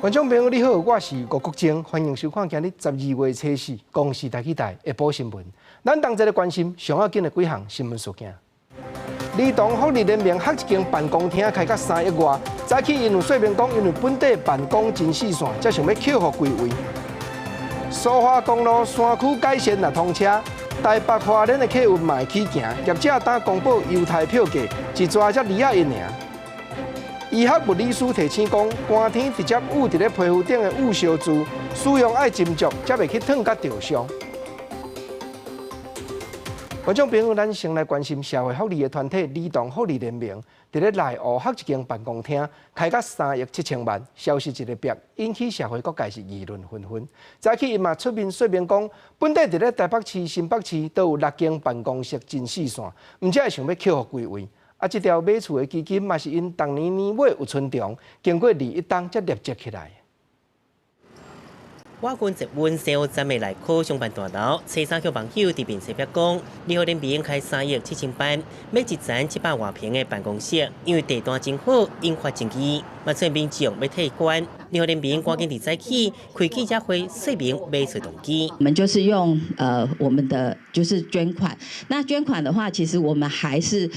观众朋友你好，我是吴国正，欢迎收看今日12月初4公视台台下晡新闻。咱同齐来关心上要紧的几项新闻事件。儿童福利联盟合一间办公厅开到3亿外，早起因有说明讲，因为本地办公真四线，才想要扣互归位。苏花公路山区改善也通车，台北花莲的客运嘛会起行，业者等公布优待票价，一抓才2亿1尔。医学物理师提醒讲，寒天直接捂伫咧皮肤顶的捂烧珠，使用爱斟酌，才袂去烫甲灼伤。观众朋友，咱先来关心社会福利的团体儿童福利联盟，伫咧内湖合一间办公厅开甲3亿7千万，消息一个别，引起社会各界是议论纷纷。早起因嘛出面说明讲，本地伫咧台北市、新北市都有6间办公室真四线，毋才会想要扣互归位。这条买厝的基金嘛是因当年年尾有春长，经过21冬才立积起来。我军在温州站的内科上班大楼，车上向网友伫面车表讲，儿福联盟开3亿7千万，买一层700多平的办公室，因为地段真好，引发争议。嘛，村民众要退款，儿福联盟赶紧伫早起开记者会说明买厝动机。我们就是用我们的就是捐款，那捐款的话，其实我们还是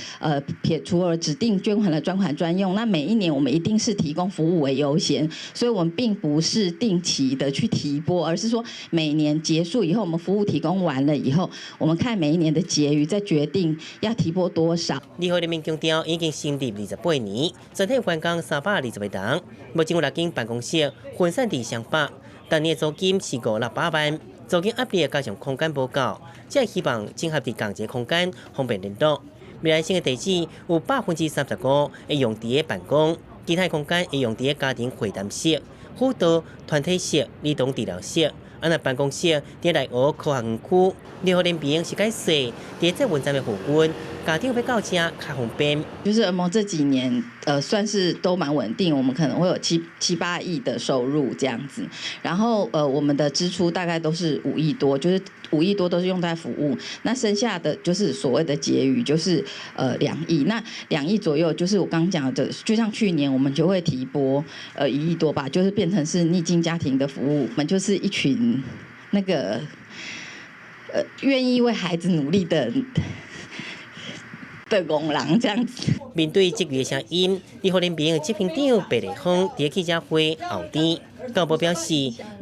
撇除了指定捐款的专款专用，那每一年我们一定是提供服务为优先，所以我们并不是定期的去提拨，而是说每年结束以后，我们服务提供完了以后，我们看每一年的结余，再决定要提拨多少。儿福联盟强调已经成立28年，整体员工320个人，目前有6间办公室分散伫双北，当年租金是500-600万，租金压力加上空间不够，只希望整合伫共一个空间，方便联络。未来新的地址有35%会用伫个办公，其他空间会用伫个家庭会谈室、辅导、团体室、儿童治疗室。那办公室伫内湖科学园区，儿福联盟是解释，伫这文站的附近，家庭要到这较方便。就是儿盟这几年算是都蛮稳定，我们可能会有7-8亿的收入这样子，然后我们的支出大概都是5亿多，就是5亿多都是用在服务，那剩下的就是所谓的结余，就是2亿，那2亿左右就是我刚讲的，就像去年我们就会提拨1亿多吧，就是变成是逆境家庭的服务，我们就是一群那个愿意为孩子努力的公人这样子。面对这个声音，儿福联盟执行长白丽芳伫记者会后天，教部表示，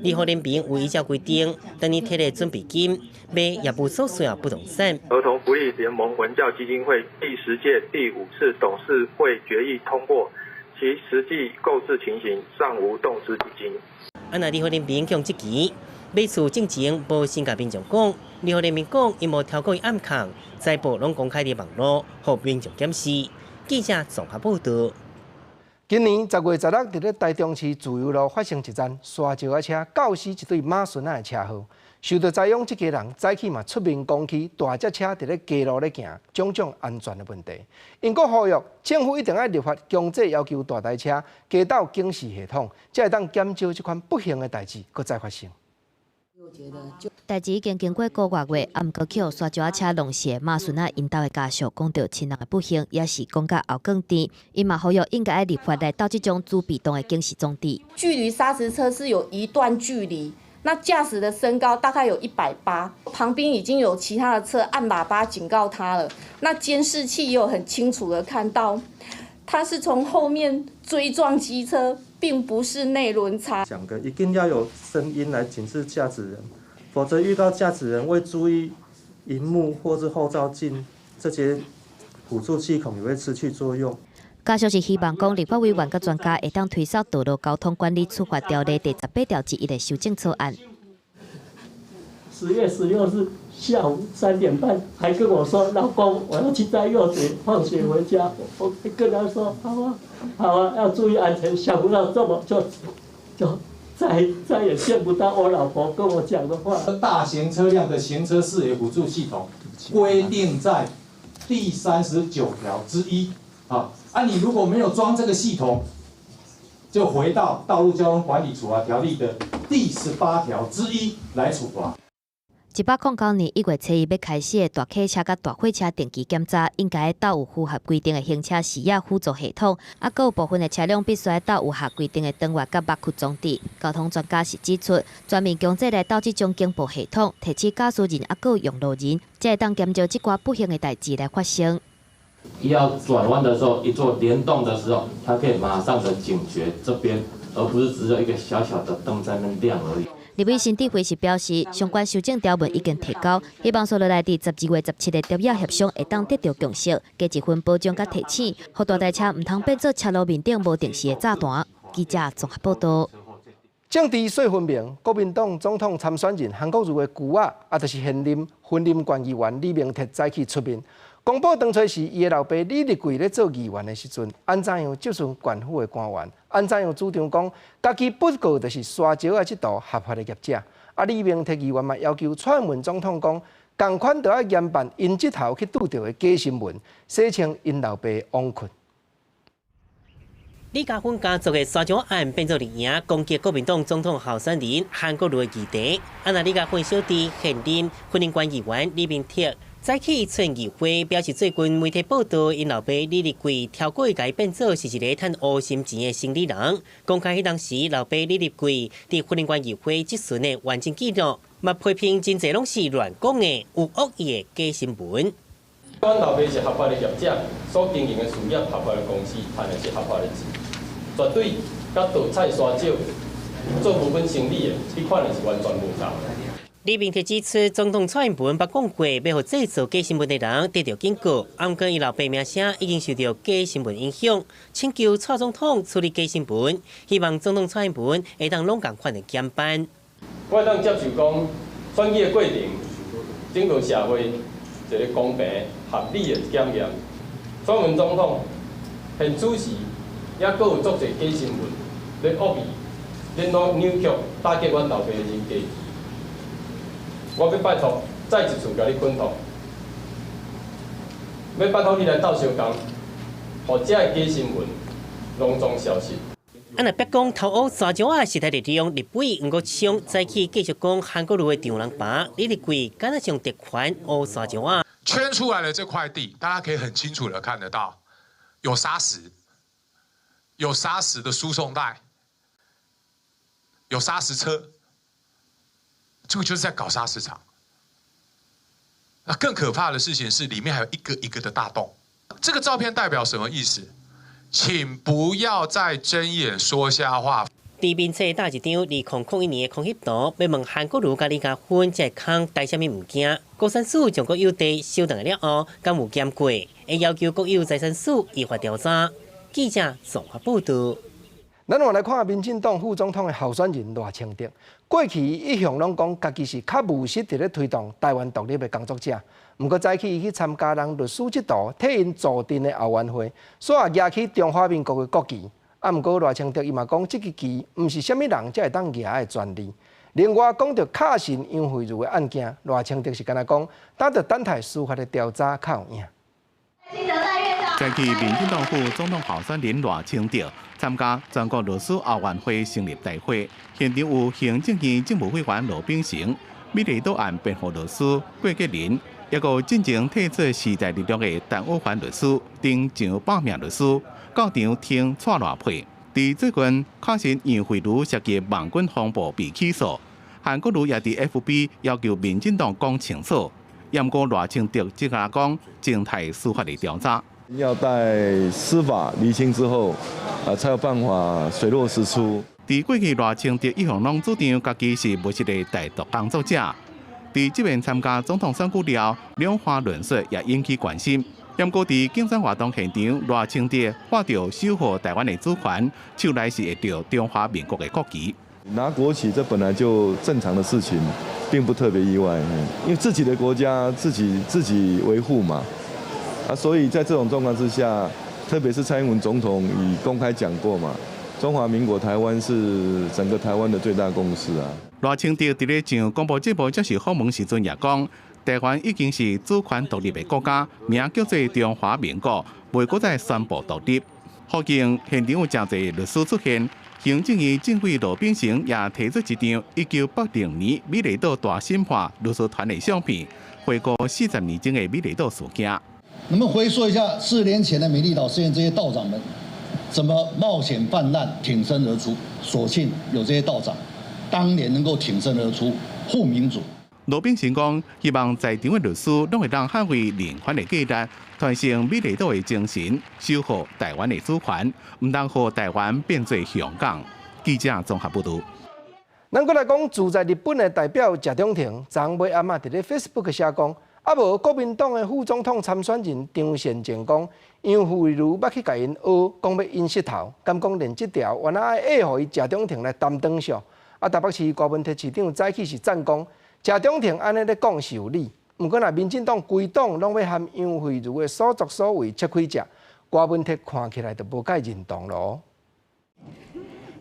儿福联盟有依照规定，当年摕的准备金买业务所需要不动产。儿童福利联盟文教基金会第10届第5次董事会决议通过，其实际购置情形尚无动资基金。那儿福联盟向这期买厝进前无先甲民众讲，儿福联盟讲因无超过暗藏，财报拢公开伫网络，互民众检视。记者综合报道。今年10月16日，伫咧台中市自由路发生一站沙石仔车教死一对马孙仔的车祸，受到栽赃这家人早起嘛出面讲起大只车伫咧街路咧行，种种安全的问题。因阁呼吁政府一定要立法强制要求大台车加到警示系统，才会当减少这款不幸的代志搁再发生。代志已经经过个月，也毋过去沙石仔车弄死马孙仔因兜的家属讲到亲人的不幸，也是讲到后更甜。因嘛呼吁应该要立法来到这种自被动的警示装置。距离砂石车是有一段距离，那驾驶的身高大概有180，旁边已经有其他的车按喇叭警告他了。那监视器也有很清楚的看到，他是从后面追撞机车，并不是内轮差。讲的一定要有声音来警示驾驶人，否则遇到驾驶人未注意荧幕或是后照镜，这些辅助系统也会失去作用。家属是希望讲立法委员甲专家会当推扫道路交通管理处罚条例第18条之1的修正草案。10月16日下午3点半，还跟我说：“老公，我要去载柚子放学回家。”我跟他说：“好啊，好啊，要注意安全。”想不到这么就再也见不到我老婆跟我讲的话。大型车辆的行车视野辅助系统规定在第39条之1。你如果没有装这个系统，就回到《道路交通管理处罚条例》的第18条之1来处罚。109年1月初1要开始的大客车甲大货车定期检查，应该到有符合规定的行车视野辅助系统，还有部分的车辆必须到有合规定的灯源甲目区装置。交通专家是指出，专门强制来到这种警报系统，提醒驾驶人还有用路人，才会当减少这寡不幸的代志来发生。要转弯的时候，一做联动的时候，它可以马上的警觉这边，而不是只有一个小小的灯在那亮而已。立委新智慧是表示，相关修正条文已经提交，希望所落来伫12月17日调业协商会当得到共识，加一份保障甲提醒，让大台车唔通变做车路面顶无定时的炸弹。记者综合报道。政治水分明，国民党总统参选人韩国瑜的舅仔，就是现任云林县议员李明哲早起出面，公布当初是伊的老爸李立贵咧做议员的时阵，安怎样接受县府的官员，安怎样主张讲家己不过就是沙石啊这道合法的业者。李明哲议员嘛要求蔡英文总统讲，同款都要严办因这头去拄到的假新闻，洗清因老爸的枉困。李家勋家族的沙石案变作利影，攻击国民党总统候选人韩国瑜的议题。那李家勋小弟现任云林县议员李明哲早起出现议会，表示最近媒体报道，因老爸李立贵跳过改变做是一个赚乌心钱的生理人。公开迄当时，老爸李立贵伫云林县议会质询的完整记录，嘛批评真侪拢是乱讲的、有恶意的假新闻。阮老爸是合法的业者，所经营的事业合法的公司，赚的是合法的钱，绝对甲盗菜沙石做部分生意的，迄款的是完全无同。李明哲指出，总统蔡英文捌讲过，要互制造假新闻的人得到警告。毋过，伊老爸名声已经受到假新闻影响，请求蔡总统处理假新闻，希望总统蔡英文会当拢共款的减班。我会当接受讲，选举的过程，整个社会一个公平、合理的检验。蔡英文总统现此时，也阁有足侪假新闻，咧恶意、咧扭曲、打击阮老爸的人格。我要拜托，再一次甲你恳托，要拜托你来斗相共，互这个假新闻隆重消失。若别讲偷乌沙石啊，是台利用立委吴国昌早起继续讲韩国瑜的丈人爸李立贵，敢若上特权乌沙石啊。圈出来的这块地，大家可以很清楚的看得到，有砂石，有砂石的输送带，有砂石车。这个就是在搞砂石场。那更可怕的事情是，里面还有一个一个的大洞。这个照片代表什么意思？请不要再睁眼说瞎话。伫面册搭一张2001年的空翕图，要问韩国瑜甲李家勋这空带啥物物件？高山署将国有地收回了后，敢有检过？会要求国有财产署依法调查。记者综合报道。咱换来看，民进党副总统的候选人赖清德，过去一向拢讲家己是较务实伫咧推动台湾独立的工作者。毋过早起伊去参加人律师这道替因助阵的后援会，煞也举起中华民国的国旗。毋过赖清德伊嘛讲，这个旗毋是虾米人才会当举的专利。另外讲到卡信杨惠如的案件，赖清德是敢若讲，等待司法的调查较有影。早起，民进党副总统候选人赖清德参加全国律师后援会成立大会，现场有行政院政务委员罗秉成、美丽岛案辩护律师郭杰林，也有进前退出时代力量的陈武环律师、丁上报名律师，到场听蔡赖配。伫最近，确实杨惠如涉及网军风暴被起诉，韩国瑜也伫 FB 要求民进党讲清楚。不过赖清德只甲讲静态司法的调查。要待司法厘清之后，才有办法水落石出。伫过去，赖清德一向拢主张家己是务实的台独工作者。伫这边参加总统选举了，两番论述也引起关心。不过伫竞选活动现场，赖清德画着守护台湾的主权，手内是会着中华民国的国旗。拿国旗，这本来就正常的事情，并不特别意外。因为自己的国家自己维护嘛。所以在这种状况之下，特别是蔡英文总统已公开讲过嘛，中华民国台湾是整个台湾的最大公司啊。赖清德伫咧上广播节目接受访问时阵也讲，台湾已经是主权独立的国家，名叫做中华民国，未搁再宣布独立。附近现场有真侪律师出现，行政院政委罗秉成也提出一张1980年美丽岛大审判律师团的相片，回顾40年前的美丽岛事件。我们回溯一下4年前的美丽岛事件，这些道长们怎么冒险犯难、挺身而出？所幸有这些道长，当年能够挺身而出护民主。罗秉成讲，希望在场的律师拢会当捍卫人权的价值，传承美丽岛的精神，守护台湾的主权，唔当让台湾变做香港。记者综合报道。咱过来讲，住在日本的代表谢中廷，昨尾暗伫咧 Facebook 写讲，无国民党的副总统参选人张善政讲，杨惠如捌去甲因学，讲要因舌头，敢讲连这条原来爱下互伊谢中廷来担当上。台北市高文体市长早起是赞讲。谢中廷安尼咧讲是有理，毋过若民进党规党拢要含杨惠如的所作所为切开食，郭文铁看起来就无介认同咯。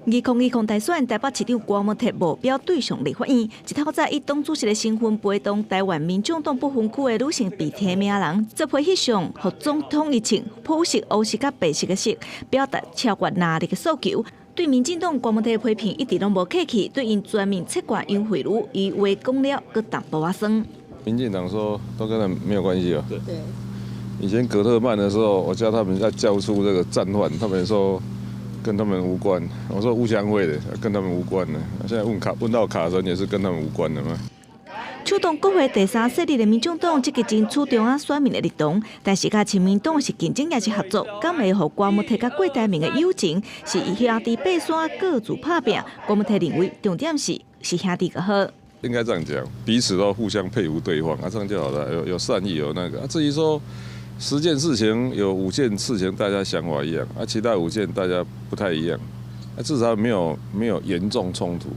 2020大选，台北市长郭文铁目标对象立法院，一头早以党主席的身份陪同台湾民众党不分区的女性被提名人，做配翕相，互总统一穿普色、黑色甲白色的色，表达超越哪里的诉求。对民进党郭文铁批评一直拢无客气，对因全面切割杨惠如，伊话讲了，佮淡薄仔酸。民进党说都跟他们没有关系哦。对。以前葛特曼的时候，我叫他们要叫出这个战犯，他们说跟他们无关。我说吴祥辉的跟他们无关的。现在问到卡神也是跟他们无关的嘛。出动国会第3势力的民众党积极争取中央选民的立场，但是甲亲民党是竞争也是合作，敢会互郭文铁甲郭台铭的友情是以兄弟爬山各自拍拼。郭文铁认为重点是兄弟就好。应该这样讲，彼此都互相佩服对方，这样就好了。有善意，有那个。至于说10件事情，有5件事情大家想法一样，其他5件大家不太一样，至少没有严重冲突。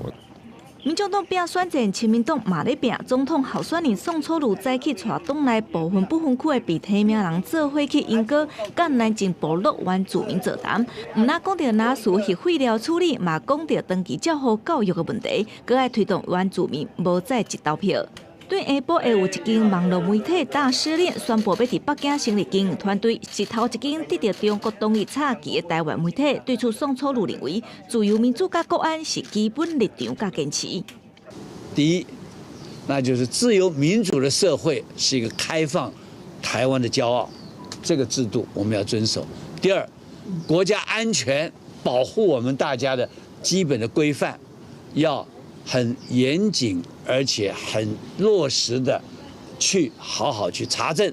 民众党拼选战，亲民党嘛咧拼。总统候选人宋楚瑜早起带党内部分不分区的被提名人做伙去英国，甲南靖部落原住民座谈。唔那讲到哪属是废料处理，嘛讲到长期照护教育的问题，佮爱推动原住民无再一投票。对下晡会有一间网络媒体大失恋，宣布要伫北京成立经营团队，是头一间得到中国党议插旗的台湾媒体。对此，宋楚瑜认为，自由民主甲国安是基本立场甲坚持。第一，那就是自由民主的社会是一个开放台湾的骄傲，这个制度我们要遵守。第二，国家安全保护我们大家的基本的规范要很严谨，而且很落实的去好好去查证。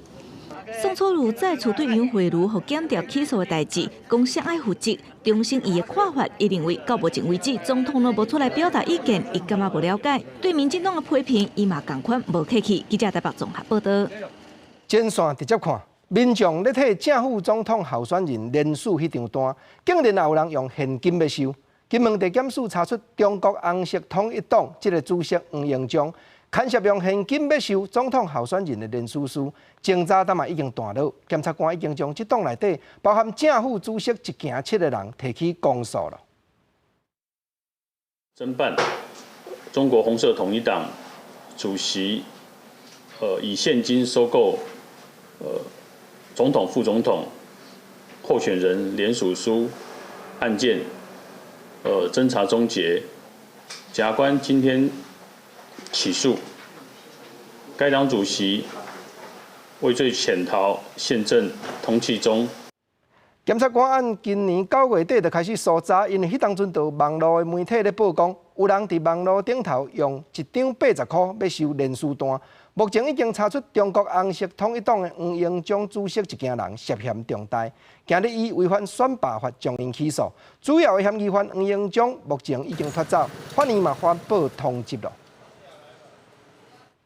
宋楚瑜再次对杨惠如和检调起诉的代志，讲相爱负责，重申伊的看法。伊认为到目前为止，总统都无出来表达意见，伊感觉无了解。对民进党的批评，伊嘛同款无客气。记者台北综合报道。前线直接看，民众咧替正副总统候选人联署迄张单，竟然也有人用现金要收。金门地检署查出中国红色统一党这个主席黄英章，牵涉用现金要收总统候选人的联署书，侦查单嘛已经断了。检察官已经将这党内底包含正副主席一行7个人提起公诉了。侦办中国红色统一党主席，以现金收购总统、副总统候选人联署书案件。侦查终结，检察官今天起诉该党主席畏罪潜逃，现正通缉中。检察官按今年9月底就开始搜查，因为迄当阵就网络的媒体咧曝光，有人伫网络顶头用1张80块要收联署单。目前已经查出中国红色统一党的黄英章主席一行人涉嫌重大，今日以违反选罢法将因起诉。主要的嫌疑犯黄英章目前已经脱走，法院嘛发布通缉了。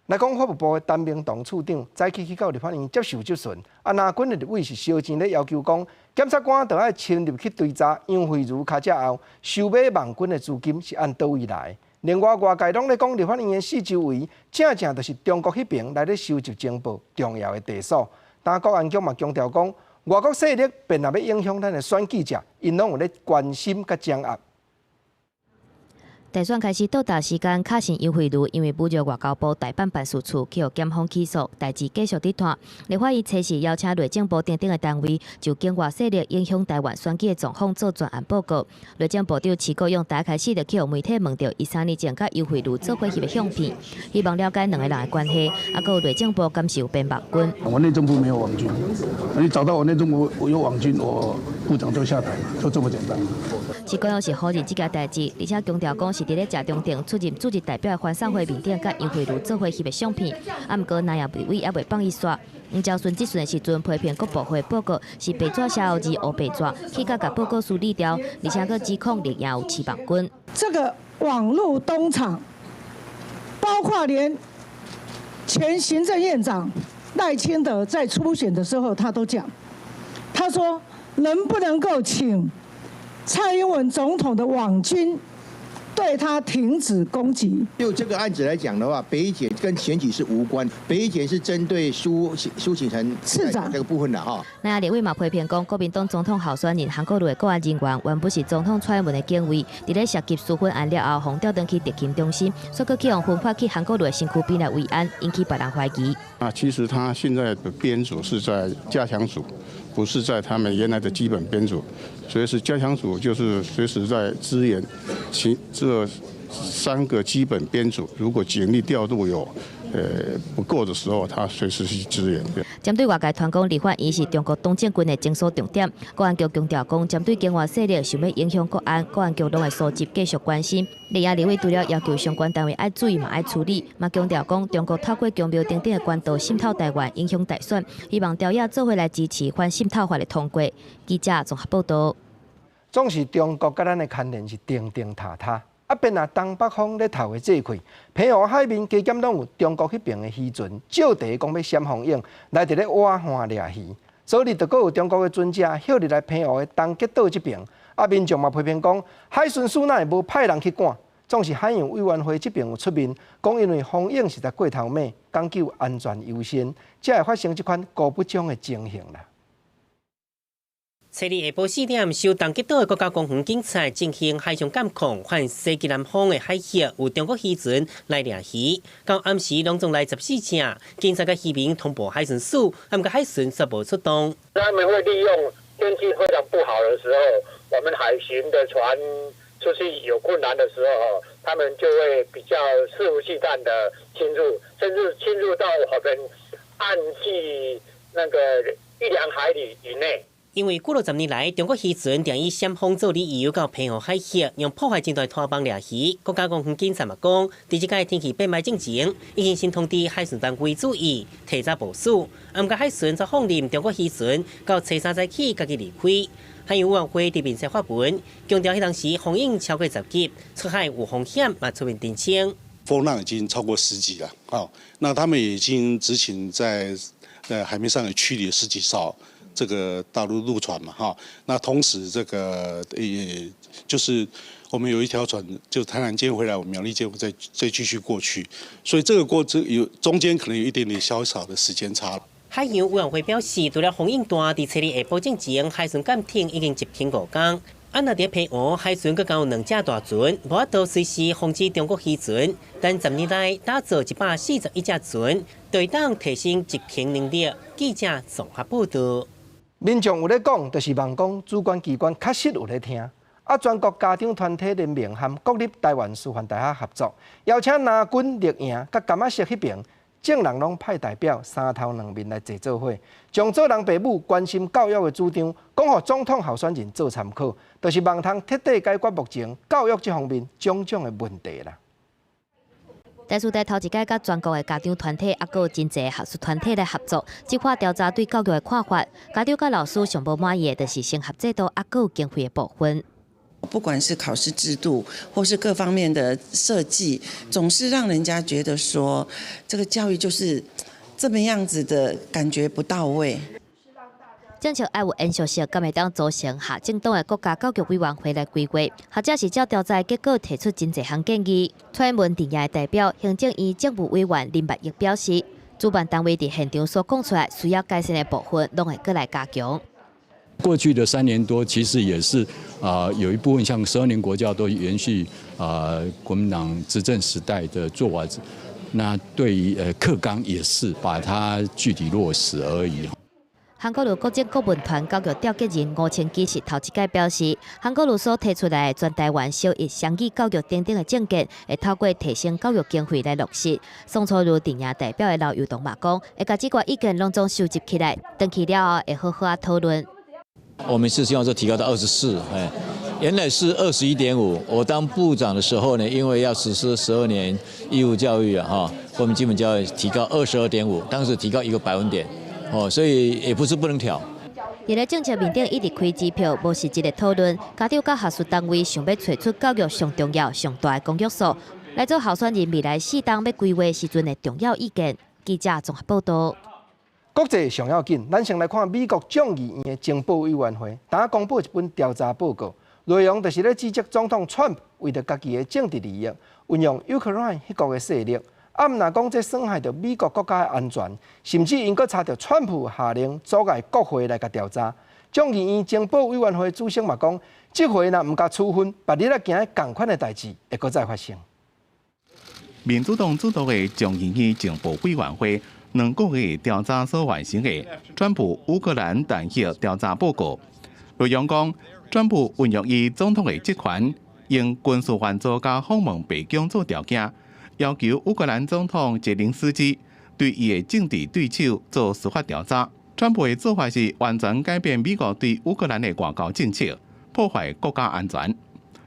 来讲，法务部的陈明堂处长早起去到立法院接受质询，那军的立委是烧钱咧要求讲，检察官就要深入去追查杨惠如卡车后收买网军的资金是按倒位来的。另外，外界拢咧讲，立法院的四周围正正就是中国迄边来咧收集情报重要的地所。但国安局嘛强调讲，外国势力便若要影响咱的选举者，因拢有咧关心甲掌握。大选开始到达时间，卡信优惠率因为侮辱外交部代办办事处去检方起诉，代志继续伫拖。立法院测试邀请内政部等等的单位，就境外势力影响台湾选举的状况做专案报告。内政部长齐国勇大开始就去媒体问到伊3年前甲优惠率做伙翕的相片，希望了解两个人的关系，还有内政部敢是有编网军。我内政部没有网军，你找到我内政部我有网军，我部长就下台，就这么简单。齐国勇是否认这件代志，而且强调讲是伫咧食中庭出任主席代表的欢送会面顶，甲优惠率做伙翕的相片。啊，毋过南亚立委也未放伊煞。黄昭顺质询的时阵，批评各部会报告是白纸写后字黑白纸，去甲报告梳理掉，而且佫指控立也有欺网军。这个网络东厂，包括连前行政院长赖清德在初选的时候，他都讲，他说能不能够请蔡英文总统的网军对他停止攻击。就这个案子来讲的话，北检跟选举是无关，北检是针对苏启成市长这个部分的哈。那立委嘛批评讲，国民党总统候选人韩国瑜的个案人员原本是总统蔡英文的警卫，伫咧涉及私婚案了后，放调登去特勤中心，所以去用分发去韩国瑜的身躯边来慰安，引起别人怀疑。其实他现在的编组是在加强组，不是在他们原来的基本编组，所以是加强组就是随时在支援这3个基本编组，如果警力调度有不够的时候，他随时去支援。针对外界传讲立法院是中国东政军的侦查重点，国安局强调讲，针对境外势力想要影响国安，国安局拢会搜集继续关心。立委除了要求相关单位爱注意嘛爱处理，嘛强调讲，中国透过公庙等等的管道渗透台湾，影响大选，希望朝野做伙来支持反渗透法的通过。记者综合报道。总是中国甲咱的牵连是定定塔塔，啊变啊东北风咧头的这块，澎湖海面加减拢有中国迄边的渔船，照地讲要闪风影，来伫咧挖岸掠鱼。昨日就阁有中国的船只晓入来澎湖的东极岛这边，啊民众嘛批评讲，海巡署哪会无派人去赶？总是海洋委员会这边有出面，讲因为风影实在过头猛，讲究安全优先，才会发生这款高不中的情形啦。初日下晡4点，受东极岛的国家公园警察进行海上监控，发现西极南方的海域有中国渔船来掠鱼。到暗时，拢总来14只，警察甲渔民通报海巡署，但个海巡却无出动。他们会利用天气非常不好的时候，我们海巡的船出去有困难的时候，他们就会比较肆无忌惮的侵入，甚至侵入到我们岸际那个1、2海里以内。因为过了10年来，中国渔船定以闪风做理由到澎湖海域，用破坏真大拖帮掠鱼。国家公园警察嘛讲，第一届天气变歹之前，已经先通知海巡单位注意，提早部署。毋过海巡则放任中国渔船到初3早起家己离开。海洋委员会伫面写发文，强调迄当时风影超过10级，出海有风险，嘛出面澄清。风浪已经超过10级了，那他们已经执勤在海面上也驱离了10几艘。这个大陆陆船嘛，那同时这个也就是我们有一条船，就台南舰回来，我们苗栗舰再继续过去，所以这个中间可能有一点点小小的时间差。海洋委员会表示，除了风影大，伫初日下晡之前，海巡监听已经执勤5天。按那伫澎湖，海巡阁有2只大船，无法度随时防止中国渔船。但10年来打造141只船，对当提升执勤能力。记者综合报道。民众有咧讲，就是望讲主管机关确实有咧听。啊，全国家长团体联盟和国立台湾师范大学合作，邀请南军、立营、甲甘仔式迄边，众人拢派代表3头2面来坐做伙，将做人父母关心教育的主张，讲互总统候选人做参考，就是望通彻底解决目前教育这方面种种的问题啦。台师大头一届甲全国的家长团体，还有真侪学术团体来合作，这块调查对教育的看法，家长甲老师上无满意的，就是升学制度，还有经费的部分。不管是考试制度，或是各方面的设计，总是让人家觉得说，这个教育就是这么样子的感觉不到位。政策要有延续性，敢会当组成下政党的国家教育委员会来规划。或者是照调查结果提出真侪项建议。蔡英文伫遐的代表行政院政务委员林百益表示，主办单位伫现场所讲出来需要改善的部分，拢会过来加强。过去的3年多，其实也是有一部分像12年国教都延续国民党执政时代的做法，那对于课纲也是把它具体落实而已。韩国瑜国政顾问团教育调解人吴清基是头一届表示，韩国瑜所提出来的全台湾小一双语教育等等的政见，会透过提升教育经费来落实。宋楚瑜镇营代表的老友同嘛讲，会把这个意见拢总收集起来，回去了后会好好讨论。我们是希望说提高到24，原来是21.5。我当部长的时候呢，因为要实施12年义务教育国民基本教育提高22.5，当时提高1个百分点。所以也不是不能调。伫咧政策面顶一直开支票，无实质的讨论。家长甲学术单位想要找出教育上重要、上大的公约数，来做候选人未来适当要规划时阵的重要意见。记者综合报道。国际上要紧，咱先来看美国众议院的情报委员会，昨公布一份调查报告，内容就是咧指责总统川普为着家己的政治利益，运用乌克兰迄国的势力。毋若讲这损害到美国国家的安全，甚至因阁查到川普下令阻碍国会来甲调查。众议院情报委员会主席嘛讲，这回若毋甲处分，别日仔行同款的代志会阁再发生。民主党主导的众议院情报委员会2个月调查所完成的川普乌克兰弹劾调查报告，内容讲，川普运用伊总统的职权，用军事援助甲访问白宫做条件。要求乌克兰总统泽连斯基对伊的政治对手做司法调查。川普的做法是完全改变美国对乌克兰的外交政策，破坏国家安全。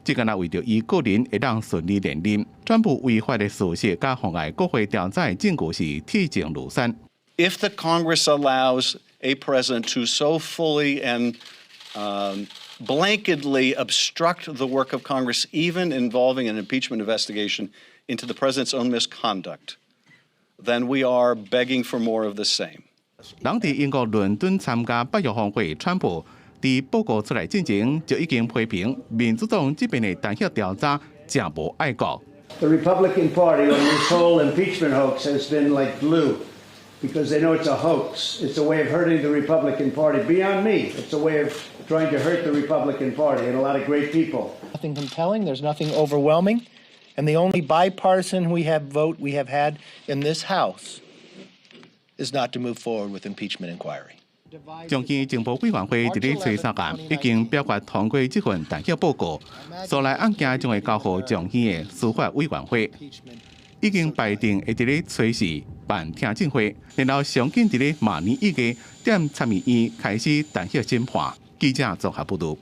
这个为着伊个人会当顺利连任，川普违法的事实甲妨碍国会调查的证据是铁证如山。If the Congress allows a president to so fully and blanketly obstruct the work of Congress, even involving an impeachment investigation into the president's own misconduct, then we are begging for more of the same. 人伫英国伦敦参加北约峰会，川普伫报告出来之前就已经批评民主党这边的弹劾调查真无爱国。The Republican Party on this whole impeachment hoax has been like glue, because they know it's a hoax. It's a way of hurting the Republican Party. Beyond me, it's a way of trying to hurt the Republican Party and a lot of great people. Nothing compelling. There's nothing overwhelming. And the only bipartisan vote we have had in this House is not to move forward with impeachment inquiry. 众议院情报委员会伫咧初三日已经表决通过这份弹劾报告，所来案件将会交予众议院的司法委员会，已经排定会伫咧初四办听证会，然后上紧伫咧明年1月踮参议院开始弹劾审判。记者综合报道。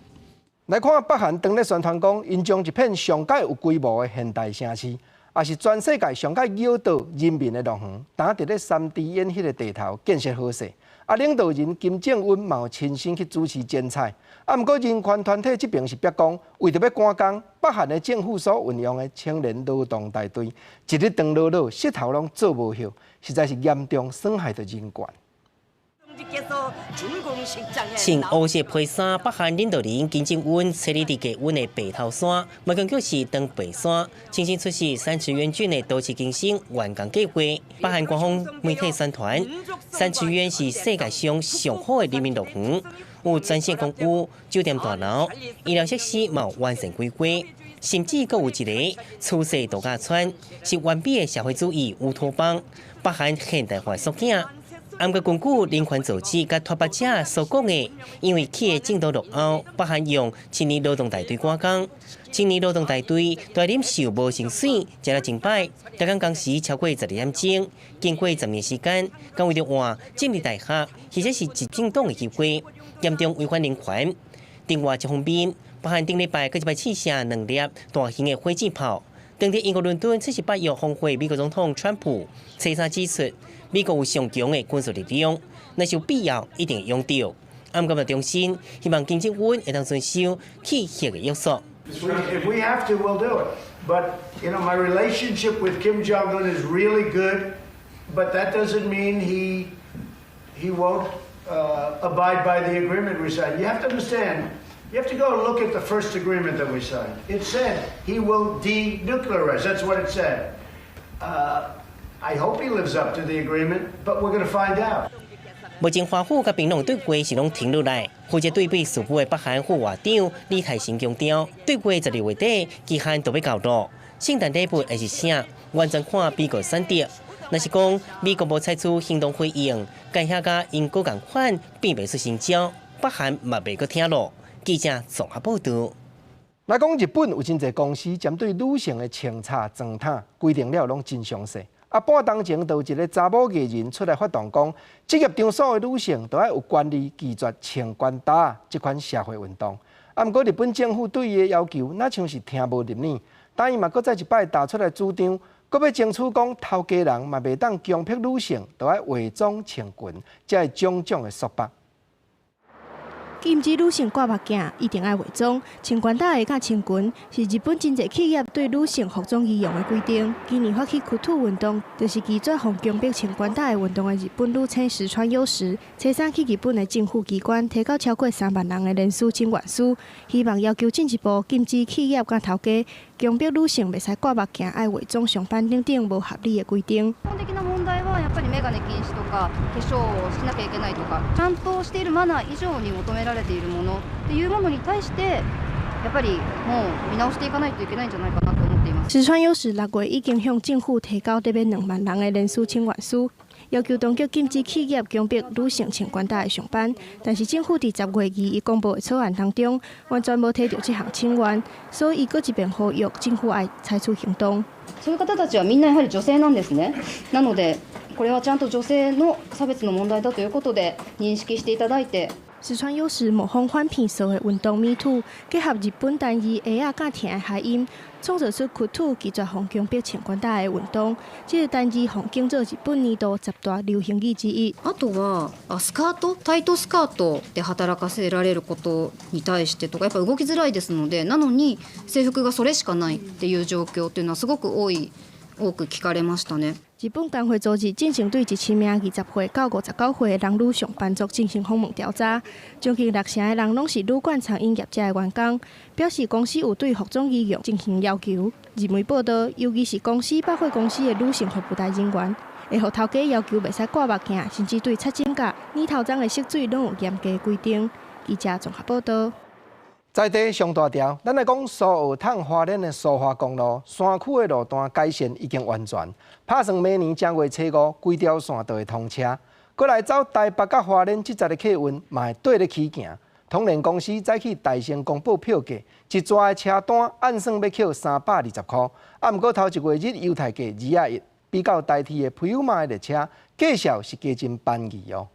来看北韩当咧宣传讲，因将一片上界有规模的现代城市，也是全世界上界诱导人民的乐园，打伫咧3D 演迄个地头建设好势。领导人金正恩嘛有亲身去主持剪彩。不过人权团体这边是逼讲，为着要赶工，北韩的政府所运用的青年劳动大队，一日长落落，膝头拢做无效，实在是严重损害到人权。穿黑色披衫，北韩领导人金正恩坐伫低温的白头山，目光却是登白山，亲身出席3次元军的多次更新完工计划。北韩官方媒体宣传，3次元是世界上上好的人民乐园，有专线公寓、酒店大楼、医疗设施嘛完善规划，甚至阁有一个出世度假村，是完美的社会主义乌托邦，北韩现代化缩影。不过，根据人权组织甲脱北者所讲的，因为起的进度落后，北韩用青年劳动大队赶工，青年劳动大队在忍受无薪水，食了真歹，加工工时超过12点钟，经过10年时间，敢为着换进入大学，或者是执政党的机会，严重违反人权。另外一方面，北韩顶礼拜搁一摆试射2粒大型的火箭炮。当地英国伦敦出席北约峰会，美国总统川普初三指出，美国有上强的军事力量，若是有必要，一定会用到。不过中心希望金正恩会当遵守契约的约束。If we have to, we'll do it. But my relationship with Kim Jong-un is really good, but that doesn't mean he won't abide by the agreement we signed. You have to understand. You have to go and look at the first agreement that we signed. It said he will denuclearize. That's what it said. I hope he lives up to the agreement, but we're going to find out. 目前华府甲平壤对话是拢停落来，负责对比事务的北韩副外长李泰成强调，对话16月底期限都要到咯。圣诞礼物还是啥，完全看美国选择。若是讲美国无采取行动回应，该遐甲英国共款，并袂出新招，北韩嘛袂阁听咯。记者综合报道。来讲日本有真侪公司针对女性的清查状态规定了拢真详细。半当前，就有一个查某艺人出来发动讲，职业场所的女性都要有权利拒绝穿管搭这款社会运动。不过日本政府对伊的要求，那像是听无入耳。但伊嘛搁再一摆打出来主张，搁要争取讲头家人嘛袂当强迫女性都要伪装穿裙，才会种种的束缚。禁止女性挂目镜，一定要伪装。穿管带的甲穿裙是日本真侪企业对女性服装仪容的规定。今年发起屈兔运动，就是拒绝防强迫穿管带的运动的日本女星石川优实，车上去日本的政府机关提高超过3万人的人事请愿书，希望要求进一步禁止企業甲頭家強迫女性袂使掛目鏡、愛偽裝上班等等無合理的規定。基本的な問題はやっぱり眼鏡禁止とか化粧をしなきゃいけないとか、ちゃんとしているマナー以上に求められているものっていうものに対してやっぱりもう見直していかないといけないんじゃないかなと思っています。石川優實6月已經向政府提交大約2萬人的人事請願書。要求當局禁止企業強迫女性穿管帶上班，但是政府伫10月2日公布的草案當中，完全無提到這項請願，所以擱一遍呼籲政府愛採取行動。そういう方たちはみんなやはり女性なんですね。なのでこれはちゃんと女性の差別の問題だということで認識していただいて。石川優實模仿反騙社會運動 MeToo， 結合日本單字鞋仔甲聽的諧音，創造出屈兔拒絕防強迫穿管帶的運動。這個單字奉經做日本年度10大流行語之一。あとはスカート、タイトスカートで働かせられることに対してとか、やっぱ動きづらいですので、なのに制服がそれしかないっていう状況っていうのはすごく多く聞かれましたね。日本工會組織進行對1000名20歲到59歲的男女上班族進行訪問調查，將近60%的人攏是旅館餐飲業者的員工，表示公司有對服裝儀容進行要求。日媒報道，尤其是公司百貨公司的女性服務台人員，會予頭家要求袂使掛目鏡，甚至對擦指甲、染頭鬃的色水攏有嚴格規定。記者綜合報道。在地上大條，咱來講蘇澳趟花蓮的蘇花公路山區的路段改善已經完全，打算明年正月初5規條線都會通車。過來走台北甲花蓮這節的客運嘛會對得起行。統聯公司早起大聲公布票價，一抓的車單按算要扣320塊，不過頭一個月優待價221，比較代替的普悠瑪的列車，價數是加近1/2哦。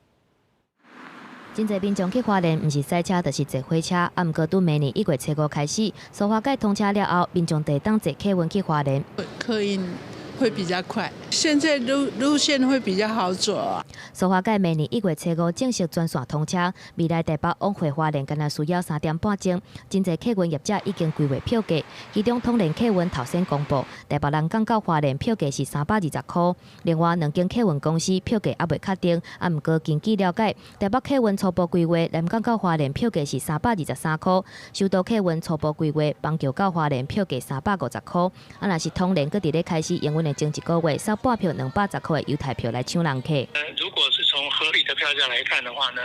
真侪民眾去花蓮，毋是賽車，就是坐火車。不過從明年1月初5開始，蘇花改通車了後，民眾得當坐客運去花蓮。客運會比較快，現在路線會比較好走啊。蘇花改明年1月初5正式全線通車，未來台北往回花蓮，僅需要3點半鐘。真侪客運業者已經規劃票價，其中統聯客運頭先公布，台北人港到花蓮票價是320塊。另外2間客運公司票價還未確定，不過根據了解，台北客運初步規劃南港到花蓮票價是323塊，首都客運初步規劃邦橋到花蓮票價350塊。若是統聯佫佇咧開始營運的前一個月，收半票210塊的優待票來搶人客。如果是從合理的票價來看的話呢，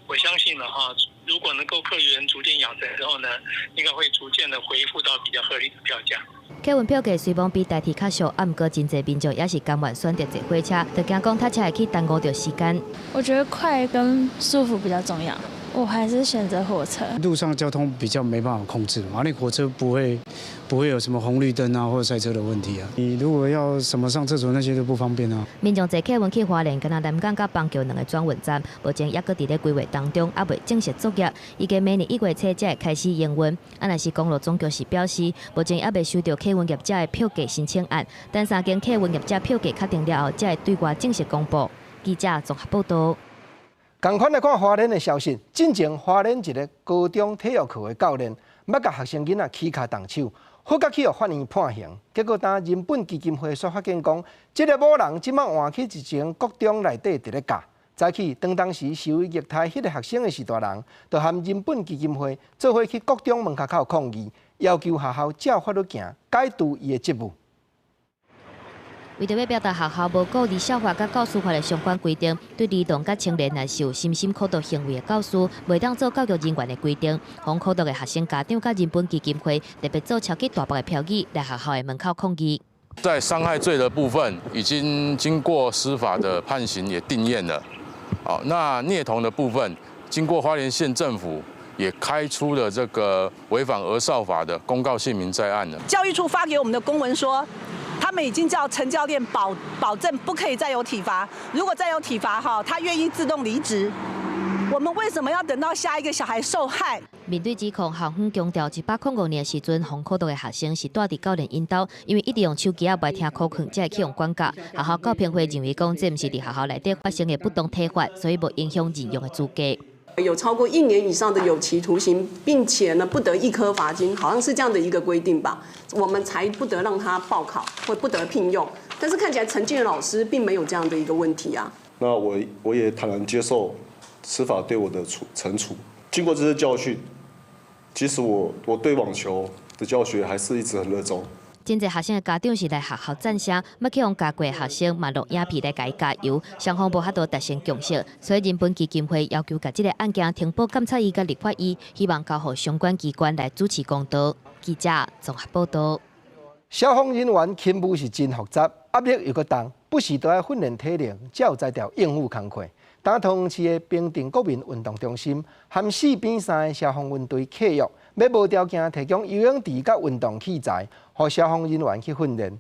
我相信的話，如果能夠客源逐漸養成之後呢，應該會逐漸的恢復到比較合理的票價。客運票價雖望比代替較俗，不過真濟民眾也是甘願選擇坐火車，就驚講搭車會去耽誤到時間。我覺得快跟舒服比較重要，我還是選擇火車。路上交通比較沒辦法控制嘛，那火車不會有什麼紅綠燈啊或者塞車的問題啊。你如果要什麼上廁所那些都不方便啊。民眾坐客運去花蓮，敢若南港甲邦橋2個轉運站，目前也擱佇咧規劃當中，還未正式作業。預計明年1月初才會開始營運。若是公路總局是表示，目前還未收到客運業者的票價申請案，等3間客運業者票價確定了後，才會對外正式公布。記者綜合報道。同款來看花蓮的消息，進前花蓮一個高中體育課的教練，要甲學生囡仔起卡動手，好甲去予法院判刑。結果當人本基金會所發現講，這個某人即馬換去一間國中內底佇咧教。早起當時受虐待迄個學生的是大人，就和人本基金會做伙去國中門口抗議，要求學校照法律行，解除伊的職務。为着要表达学校无顾离校法甲教师法的相关规定，对儿童甲青年若是有心心苦毒行为的教师，袂当做教育人员的规定。防苦毒的学生家长甲人本基金会特别做超级大包的票据来学校的门口抗议。在伤害罪的部分，已经经过司法的判刑也定验了。好，那虐童的部分，经过花莲县政府也开出了这个违反儿少法的公告姓名在案了。教育处发给我们的公文说，他们已经叫陈教练保证不可以再有体罚，如果再有体罚他愿意自动离职。我们为什么要等到下一个小孩受害？面对指控，校方强调，1805年时阵，防苦毒的学生是住伫教练引导，因为一直用手机袂听课劝，才会去用管教。学校教评会认为讲，这毋是伫学校内底发生的不当体罚，所以无影响任用的资格。有超过1年以上的有期徒刑，并且呢不得1颗罚金，好像是这样的一个规定吧，我们才不得让他报考或不得聘用。但是看起来陈建仁老师并没有这样的一个问题啊。那我也坦然接受司法对我的惩处。经过这次教训，其实我对网球的教学还是一直很热衷。真侪学生的家长是来学校赞声，要去用加过学生嘛录影片来甲伊加油，双方无法度达成共识，所以人本基金会要求甲这个案件停报监察院甲立法院，希望交予相关机关来主持公道。记者综合报道。消防人员勤务是真复杂，压力又搁重，不时都要训练体能，才有才调应付工课。打桃园市的平镇国民运动中心含4比3的消防员队契约，要无条件提供游泳池甲运动器材，予消防人员去训练。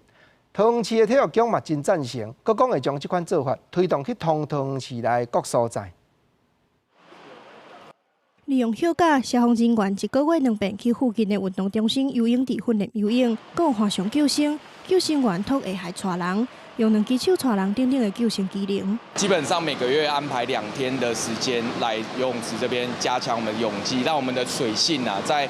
桃园市的体育局嘛真赞成，佮讲会将这款做法推动去通桃园市内各所在。利用休假，消防人员1个月2遍去附近的运动中心游泳池训练游泳，更有华上救生，救生员托下海带人，用2只手带人等等的救生技能。基本上每个月安排2天的时间来游泳池这边加强我们的泳技，让我们的水性在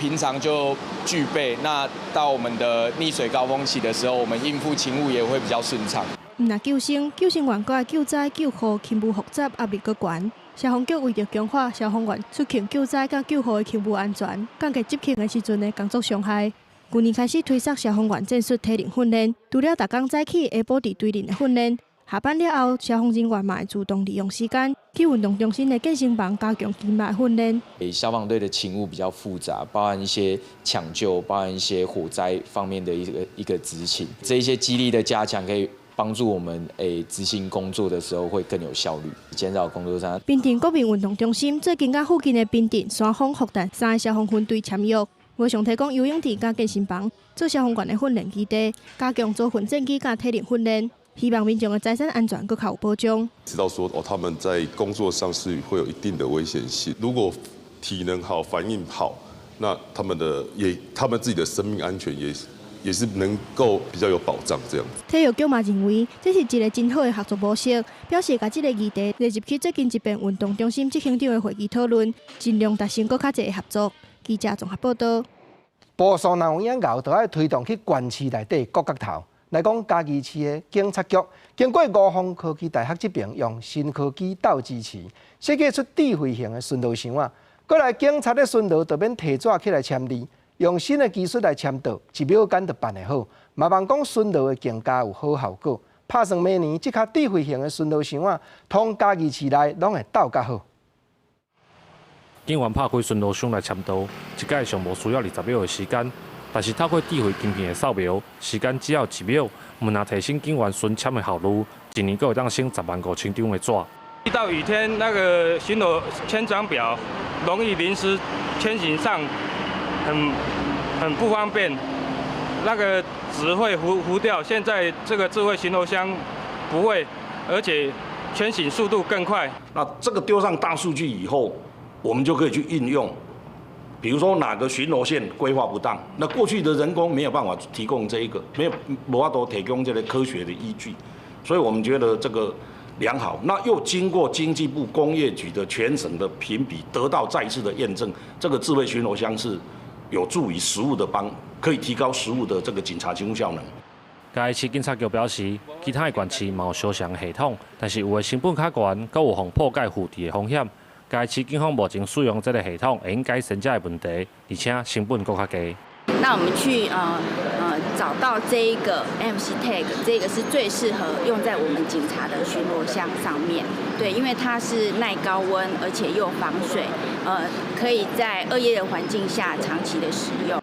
平常就具备。那到我们的溺水高峰期的时候，我们应付勤务也会比较顺畅。毋若救生，救生员搁爱救灾救护，勤务复杂，压力搁悬。消防局为着强化消防员出勤救灾甲救护的勤务安全，降低执勤的时阵的工作伤害。去年开始推出消防员战术体能训练，除了逐工早起下晡伫对练的训练，下班了后，消防人员嘛会主动利用时间去运动中心的健身房加强肌肉训练。消防队的勤务比较复杂，包含一些抢救，包含一些火灾方面的一个执勤，这一些肌力的加强可以帮助我们执行工作的时候会更有效率，减少工作上。平镇国民运动中心最近甲附近的平镇、山峰、福田3个消防分队签约，无偿提供游泳池甲健身房，做消防员的训练基地，加强做训练机甲体能训练，希望民众的财产安全更较有保障。知道说他们在工作上是会有一定的危险性，如果体能好、反应好，那他们自己的生命安全也是能够比较有保障这样。体育局嘛认为，这是一个真好的合作模式，表示把这个议题列入去最近一遍运动中心执行长的会议讨论，尽量达成更较侪的合作。记者综合报道。部署人员以后，就要推动去县市内底各角头。来讲，嘉义市的警察局经过五峰科技大学这边用新科技斗支持，设计出智慧型的巡逻箱啊。过来，警察的巡逻就免提纸起来签字。用新的技术来签到，1秒间就办得好。嘛望讲巡逻的更加有好效果。拍算明年这卡智慧型的巡逻箱啊，通嘉义市内拢会斗较好。警员拍开巡逻箱来签到，一届上无需要20秒的时间，但是透过智慧晶片的扫描，时间只要1秒，们也提升警员巡签的效率，一年阁会当省105000张的纸。遇到雨天，那个巡逻签章表容易临时签行上。很不方便，那个纸会糊掉。现在这个智慧巡逻箱不会，而且签行速度更快。那这个丢上大数据以后，我们就可以去运用，比如说哪个巡逻线规划不当，那过去的人工没有办法提供这一个，没法都提供这个科学的依据，所以我们觉得这个良好。那又经过经济部工业局的全省的评比，得到再次的验证，这个智慧巡逻箱是有助于实务的可以提高实务的这个警察勤务效能。嘉义市警察局表示，其他的县市嘛有相像系统，但是有的成本较悬，阁有防破解附地的风险。嘉义市警方目前使用这个系统，会用改善这个问题，而且成本阁较低。那我们去找到这一个 MC tag， 这个是最适合用在我们警察的巡逻箱上面。对，因为它是耐高温，而且又防水，可以在恶劣的环境下长期的使用。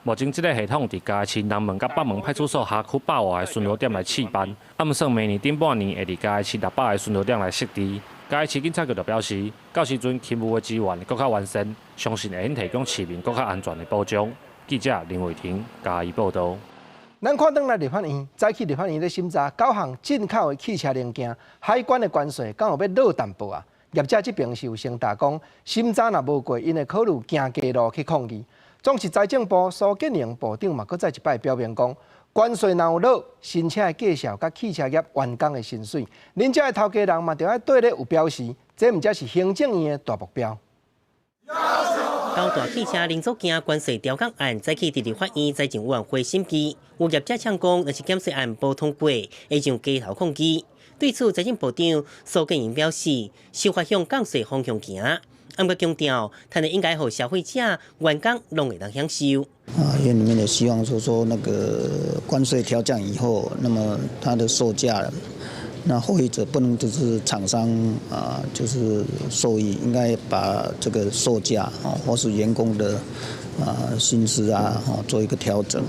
目前，这个系统伫嘉义市南门甲北门派出所辖区8外的巡逻点来试办，按算明年顶半年会伫嘉义市600个巡逻点来设置。嘉义市警察局就表示，到时阵勤务的资源更较完善，相信会提供市民更较安全的保障。记者林伟霆嘉义报道。咱看转来立法院，早起立法院咧审查9项进口的汽车零件，海关的关税敢有要落淡薄啊？业者这边是有声大讲，审查若无过，因会考虑行街路去抗议。总是财政部苏建宁部长嘛，搁再一摆表明讲，关税若有落，新车的介绍甲汽车业员工的薪水，恁遮的头家人嘛，就要对咧有表示，这毋才是行政院的大目标。高大汽车零组件关税调降案早起伫立法院财政委员会审议，有业者呛讲，若是减税案无通过，会上街头抗议。对此，财政部长苏建宁表示，修法向降税方向行。不过强调，他们应该让消费者、员工拢会当享受。院里面也希望说那个关税调降以后，那么它的售价，那获益者不能只是厂商就是受益，应该把这个售价或是员工的薪资做一个调整，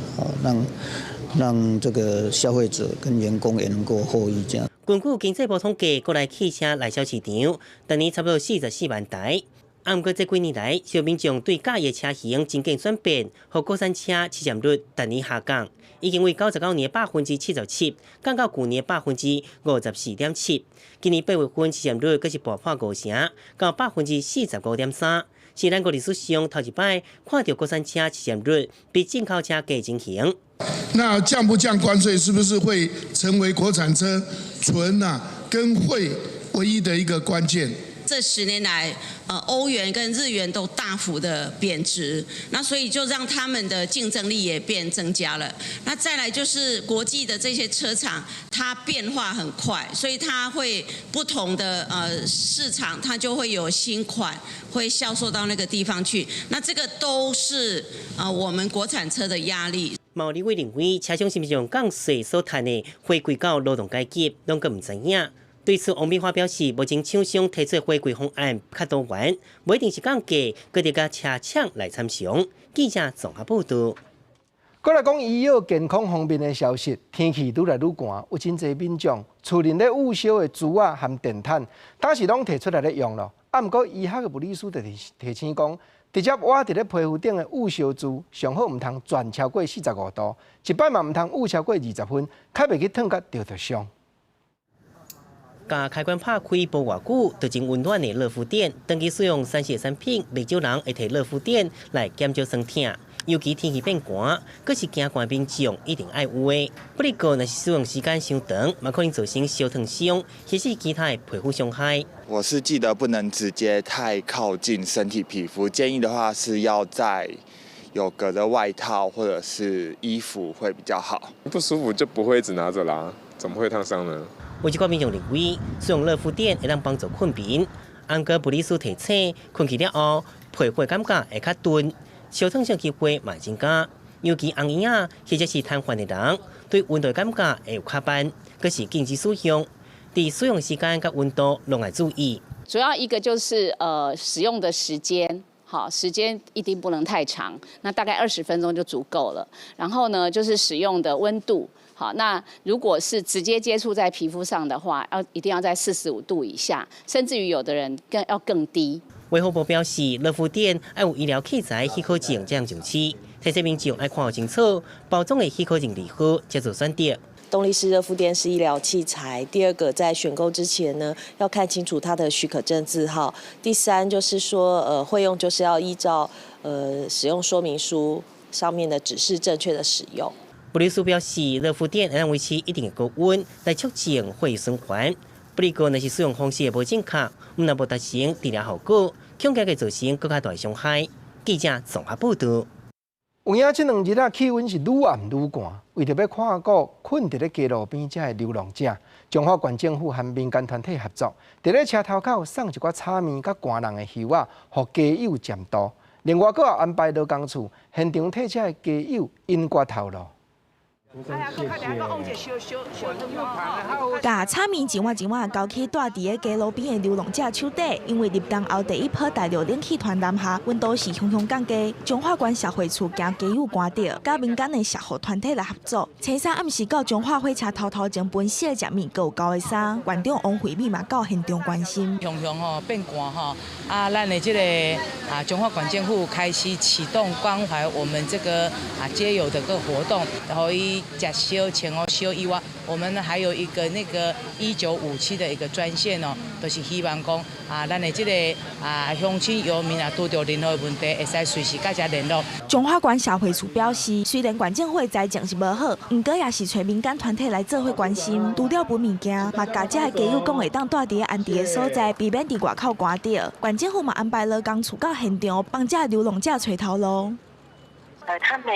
让这个消费者跟员工也能够获益这样。根据经济部统计，国内汽车内销市场，今年差不多44万台。不过这几年来，小民众对假的车型真经转变，和国产车市占率逐年下降，已经为99年77%，降到去年54.7%。今年8月份市占率更是爆破5成，到45.3%。是咱国历史上头一摆看到国产车市占率比进口车低情形。那降不降关税，是不是会成为国产车存跟汇唯一的一个关键？这10年来，欧元跟日元都大幅的贬值，那所以就让他们的竞争力也增加了。那再来就是国际的这些车厂，它变化很快，所以它会不同的市场，它就会有新款会销售到那个地方去。那这个都是我们国产车的压力。毛立伟认为，车商是不是用降税所赚的回归到劳动阶级，拢个唔知影。对此，王美花表示，目前厂商提出的回归方案较多元，不一定是降价，搁得甲车厂来参详。记者综合报道。过来讲医药健康方面的消息，天气愈来愈寒，有真侪民众厝内咧捂烧的珠啊和电毯，当时拢摕出来咧用咯。不过医学的物理师就提醒讲，直接挖伫咧皮肤顶的捂烧珠，上好唔通转超过45度，一摆嘛唔通捂超过20分，较袂去烫甲着伤。甲开关拍开无偌久，就真温暖的热敷垫，长期使用3C产品，未少人会摕热敷垫来减少酸痛。尤其天气变寒，阁是惊寒民众一定爱有的。不过，若是使用时间伤长，嘛可能造成烧烫伤，或是其他的皮肤伤害。我是记得不能直接太靠近身体皮肤，建议的话是要在有隔的外套或者是衣服会比较好。不舒服就不会一直拿着啦，怎么会烫伤呢？有一寡民众认为，使用热敷垫会当帮助困眠。不过，物理师提醒，困去了后，皮肤感觉会较钝，烧烫伤机会嘛增加。尤其红婴仔或者是瘫痪的人，对温度感觉会有较慢，阁是禁止使用。伫使用时间甲温度拢要注意。主要一个就是使用的时间。好，时间一定不能太长，那大概20分钟就足够了。然后呢，就是使用的温度。好，那如果是直接接触在皮肤上的话，一定要在45度以下，甚至于有的人要更低。卫福部表示，热敷垫要有医疗器材许可证这样上市，提醒民众要看清楚包装的许可证如何，才做选择。动力式热敷垫是医疗器材。第二个，在选购之前呢，要看清楚它的许可证字号。第三，就是说，会用就是要依照使用说明书上面的指示正确的使用。物理师表示，热敷垫能维持一定的高温，来促进血液循环。不过，若是使用方式无正确，唔能无达成治疗效果，恐惊会造成更加大伤害。记者综合报道。有影这2日啊，气温是愈暗愈寒。为着要看顾困伫咧街路边这的流浪者，中华县政府和民间团体合作，伫咧车头口送一寡炒面甲寒人的油啊，互街友占道。另外，阁有安排劳工处现场替这的街友引刮头路。甲炒面一碗交去住伫个街路边的流浪者手底，因为入冬后第一波大陆冷气团南下，温度是汹降低。中华关社会处惊街友寒着，甲民间的社会团体来合作。青山暗时到中华火车偷前分析的食面，各有高的衫。馆长王惠美嘛到现场关心。汹汹吼变寒吼，咱的这个中华关政府开始启动关怀我们这个街友的个活动，然后食烧穿好烧以外，我们还有一个那个1957的一个专线哦，都是希望讲咱的这个乡亲游民拄到任何问题，会使随时甲遮联络。中华关社会处表示，虽然县政府财政是无好，不过也是找民间团体来做伙关心，除了分物件，嘛甲遮的街友讲会当住伫安全的所在，避免伫外口寒着。县政府嘛安排了工处到现场，帮遮流浪者找头路。他们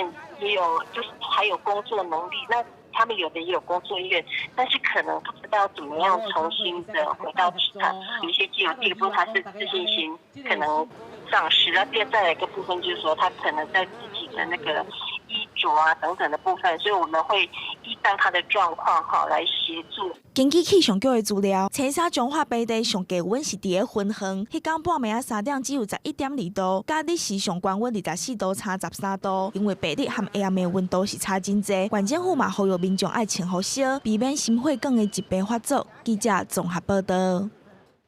也有，就是还有工作能力，那他们有的也有工作意愿，但是可能不知道怎么样重新的回到职场。有一些既有第一个部分，他是自信心可能丧失，然后再来一个部分就是说，他可能在自己的那个衣着等等的部分，所以我们会依照他的状况来协助。根据气象局的资料，青沙中华北地上低温是伫个分恒，迄天半暝3点只有11.2度，甲日时上高温24度差13度。因为白日和下暗的温度是差真济，县政府嘛呼吁民众爱穿好烧，避免心血管的疾病发作。记者综合报道。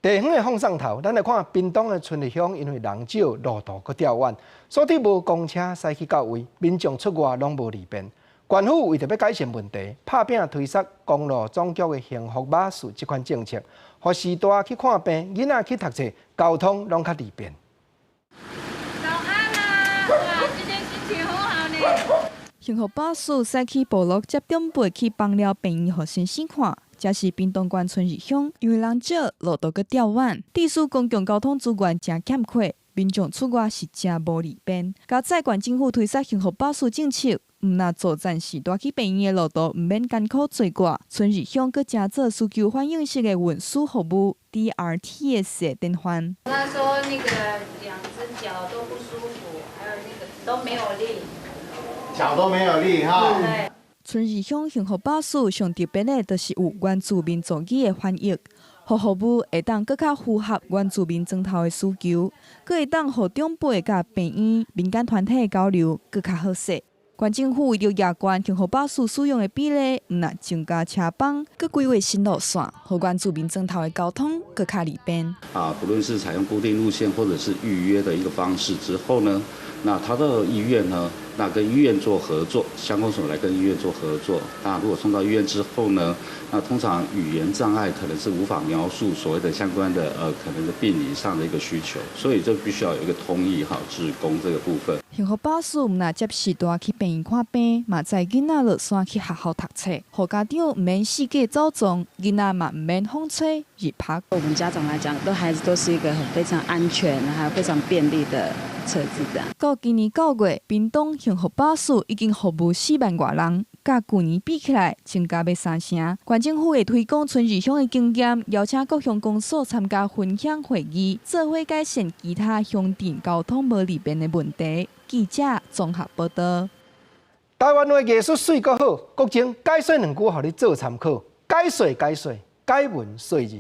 地方的放送头，咱来看屏东的春日乡，因为人少，路途搁调远，所以无公车驶去到位，民众出外拢无利便。县府为着要改善问题，拍拼推出公路总局的幸福巴士这款政策，让时大去看病、囡仔去读册，交通拢较利便。早安啦！哇，今天心情好呢。幸福巴士驶去部落接长辈去放了病院，互先生看。这是屏东县春日乡，因为人少，路途搁调远，地属公共交通资源真欠缺，民众出外是真无利便。加在县政府推出幸福巴士政策。毋那坐站时大去病院的路途毋免艰苦做寡，春日乡搁加做需求反映式的运输服务 DRTS 的典范。他说那个2只脚都不舒服，还有那个都没有力，脚都没有力哈。对。春日乡幸福巴士上特别的，就是有原住民族语的翻译，互服务会当更较符合原住民庄头的需求，搁会当互长辈甲病院、民间团体的交流更较好势。县政府为了夜间幸福巴士使用的比例，毋那增加车帮，搁规划新路线，互原住民庄头的交通更较利便。不论是采用固定路线或者是预约的一个方式之后呢，那他的医院呢，那跟医院做合作，乡公所来跟医院做合作。那如果送到医院之后呢，那通常语言障碍可能是无法描述所谓的相关的可能的病理上的一个需求，所以这必须要有一个通译志工这个部分。幸福巴士毋那接时大去病院看病，嘛载囡仔落山去学校读册，互家长毋免四界走踪，囡仔嘛毋免风吹日晒。我们家长来讲，对孩子都是一个非常安全还有非常便利的车子这样。到今年9月，屏东幸福巴士已经服务4万多人，甲去年比起来增加要3成。县政府会推广春日乡的经验，邀请各乡公所参加分享会议，做伙改善其他乡镇交通无利便的问题。记者综合报道。台湾的艺术水阁好，国情解说2句，互你做参考。解说，解文说字。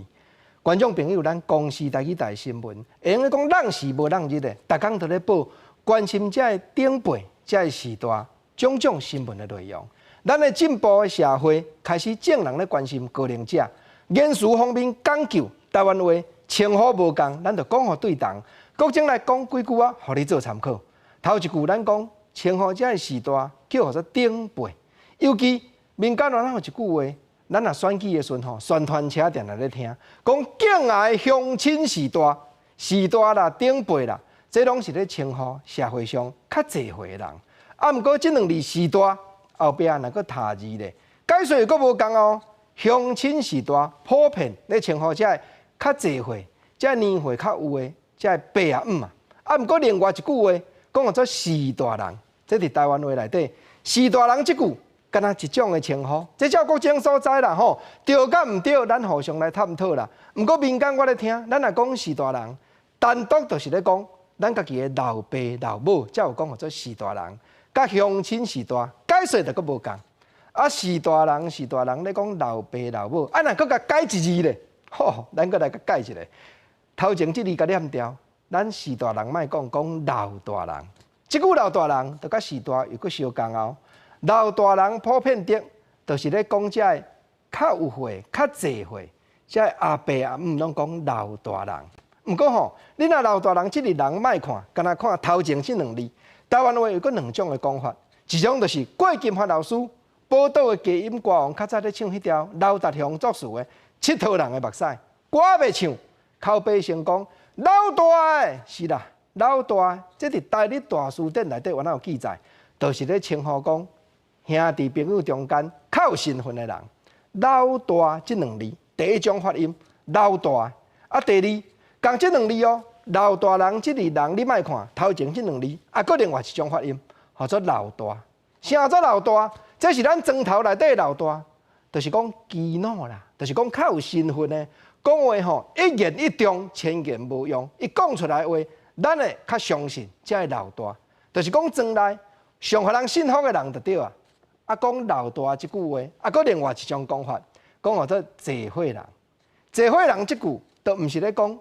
观众朋友，咱公视台语台新闻，会用讲人事无人日的，逐工都咧报关心这的长辈、这的时代种种新闻的内容。咱的进步的社会开始正人咧关心高龄者，言辞方面讲究台湾话，称呼无共，咱就讲互对同。国情来讲几句互你做参考。头一句咱讲称呼这的时代叫做长辈，尤其民间咱有一句话，咱若选举的时候，宣传车定定咧听，讲敬爱的乡亲时代啦、长辈啦，这拢是咧称呼社会上较济岁的人。毋过这2字时代后壁若搁他字咧，解说又搁无共哦。乡亲时代普遍咧称呼这较济岁、这年岁较有的这爸啊姆啊。毋过另外一句话。讲做时代人，这伫台湾话内底，时代人这句，敢若一种的称呼，这照国情所在啦吼，对甲毋对，咱互相来探讨啦。毋过民间我咧听，咱若讲时代人，单独就是咧讲咱家己的老爸老母，才有讲做时代人，甲乡亲时代解说就搁无共。啊，是大人咧讲老爸老母，啊，若搁甲改一字咧，吼，咱搁来甲改一个。头前即字甲念掉，咱是大人莫讲老大人。即句老大人，就甲是大又搁相共哦。老大人普遍的，就是咧讲遮个较有岁、较济岁，遮个阿伯阿姆拢讲老大人。毋过吼，你若老大人即个人莫看，干那看头前即两字。台湾话有搁两种的讲法，一种就是郭金发老师报道的佳音歌王，较早咧唱迄条老达雄作词的《佚佗人的目屎》，歌袂唱，口碑成功。老大的是啦，老大，这伫大理大书典内底原来有记载，就是咧称呼讲兄弟朋友中间较有身份的人。老大即两字，第一种发音老大，啊第二共即两字哦。老大人即个人，你莫看头前即两字，啊，搁另外一种发音，叫做老大。啥做老大？这是咱庄头内底老大，就是讲基佬啦，就是讲较有身份的。讲话吼，一言一中，千言无用。伊讲出来的话，咱会较相信，才会老大。就是讲庄内上互人信服的人就对啊。啊，讲老大即句话，啊，搁另外一种讲法，讲叫做济岁人。济岁人即句，都毋是咧讲。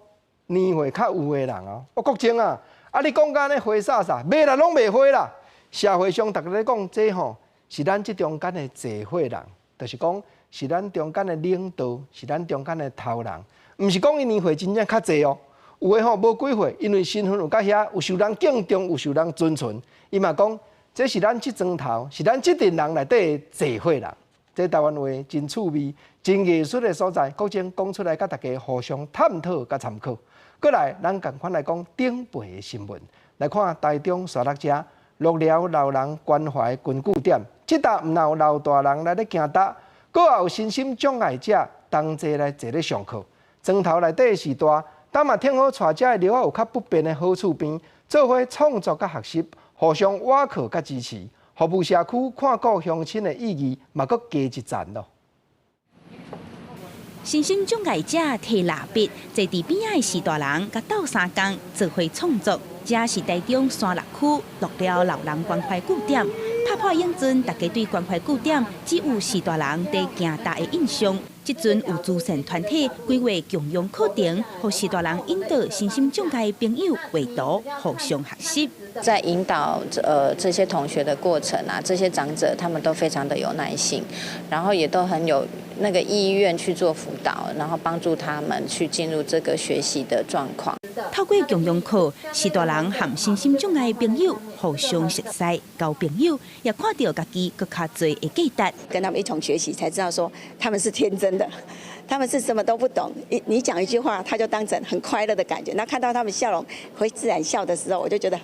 年岁较有的人哦，我国情啊，啊你讲甲呢花啥啥，袂啦拢袂花啦。社会上逐个咧讲，这吼是咱即中间的济岁人，就是讲是咱中间的领导，是咱中间的头人，毋是讲伊年岁真正较济哦。有诶吼无几岁，因为身份有甲遐，有受人敬重，有受人尊崇。伊嘛讲，这是咱即庄头，是咱即阵人内底的济岁人。这台湾话真趣味、真艺术的所在，国情讲出来，甲大家互相探讨甲参考。过来，咱共款来讲顶辈的新闻，来看台中沙鹿遮鹿寮老人关怀捐据点，即搭毋有老大人来咧行搭，搁有身心障碍者同齐来坐咧上课。庄头内底是大，咱嘛听好带遮个了有较不便的好处边，做伙创作甲学习，互相挖靠甲支持，服务社区，看顾乡亲的意义，嘛搁加一赞咯。身心障碍者摕蜡笔，坐伫边仔的是大人，甲斗相共做伙创作。这是台中山鹿区鹿寮老人关怀据点。拍破永尊，大家对关怀据点只有是大人在行大的印象。即阵有慈善团体规划共用课程，互是大人引导身心障碍的朋友画图，互相学习。在引导这些同学的过程啊，这些长者他们都非常的有耐心，然后也都很有那个意愿去做辅导，然后帮助他们去进入这个学习的状况。透过共用课，是大人和身心障碍的朋友互相熟悉，交朋友，也看到家己更较多的价值。跟他们一同学习，才知道说他们是天真的，他们是什么都不懂。你讲一句话，他就当成很快乐的感觉。那看到他们笑容会自然笑的时候，我就觉得，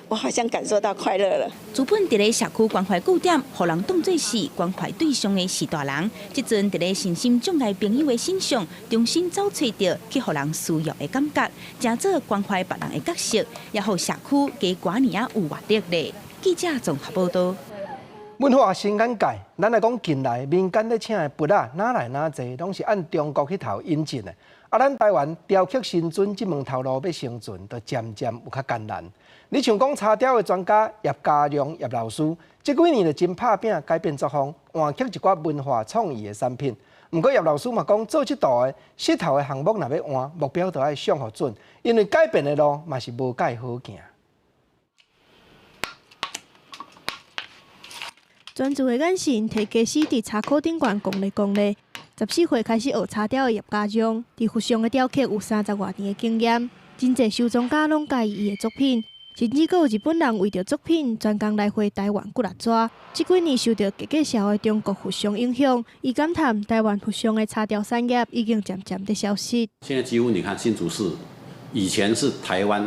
我好像感受到快乐了。主本伫咧社区关怀据点，互人当作是关怀对象的是大人。即阵伫咧身心障碍朋友的身上，重新找找到去互人需要的感觉，正做关怀别人的角色，也互社区加寡年啊有活力咧。记者综合报道。文化新眼界，咱来讲近来民间咧请的笔啊，哪来哪济，拢是按中国迄头引进的。啊，咱台湾雕刻新尊这门头路要生存，就渐渐有较艰难。你像讲茶雕的专家叶家良叶老师，这几年就真拍拼改变作风，换刻一寡文化创意的产品。不过叶老师嘛讲，做这道的石头的项目若要换，目标就要上好准，因为改变的路嘛是无介好行。专注的眼神，摕家私伫茶课顶悬讲咧。14岁开始学茶雕的叶家良，伫佛像的雕刻有30多年的经验，真侪收藏家拢介意伊的作品，甚至阁有日本人为着作品专工来回台湾过来抓。这几年受到各个社会中国佛像影响，伊感叹台湾佛像的茶雕产业已经渐渐的消失。现在几乎你看新竹市，以前是台湾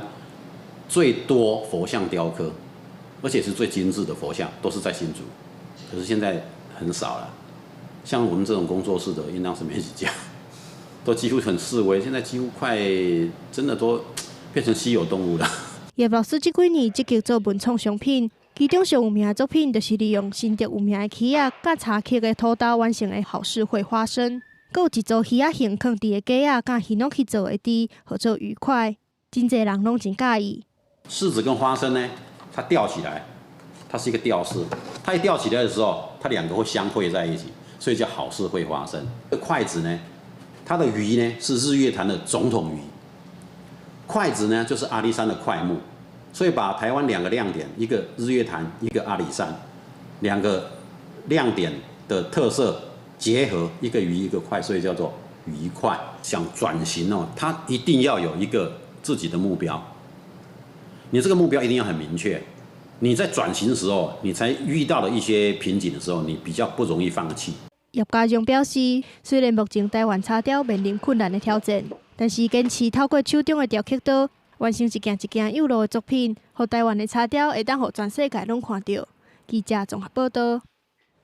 最多佛像雕刻，而且是最精致的佛像，都是在新竹。可是现在很少了，像我们这种工作室的，应当是没几家，都几乎很式微。现在几乎快真的都变成稀有动物了。叶老师这几年积极做文创商品，其中上有名的作品就是利用新竹有名的漆啊、甲茶刻的土豆完成的好事会花生，阁有一组鱼仔形放伫个架啊，甲鱼肉去做的滴，合作愉快，真侪人拢真介意。柿子跟花生呢，它吊起来，它是一个吊饰。它一吊起来的时候，它两个会相会在一起，所以叫好事会发生。筷子呢，它的鱼呢是日月潭的总统鱼，筷子呢就是阿里山的快木，所以把台湾两个亮点，一个日月潭，一个阿里山，两个亮点的特色结合，一个鱼一个筷，所以叫做鱼筷。想转型哦，它一定要有一个自己的目标，你这个目标一定要很明确。你在转型的时候，你才遇到了一些瓶颈的时候，你比较不容易放弃。叶家荣表示，虽然目前台湾茶雕面临困难的挑战，但是坚持透过手中的雕刻刀，完成一件一件有路的作品，让台湾的茶雕会当让全世界拢看到。记者综合报道。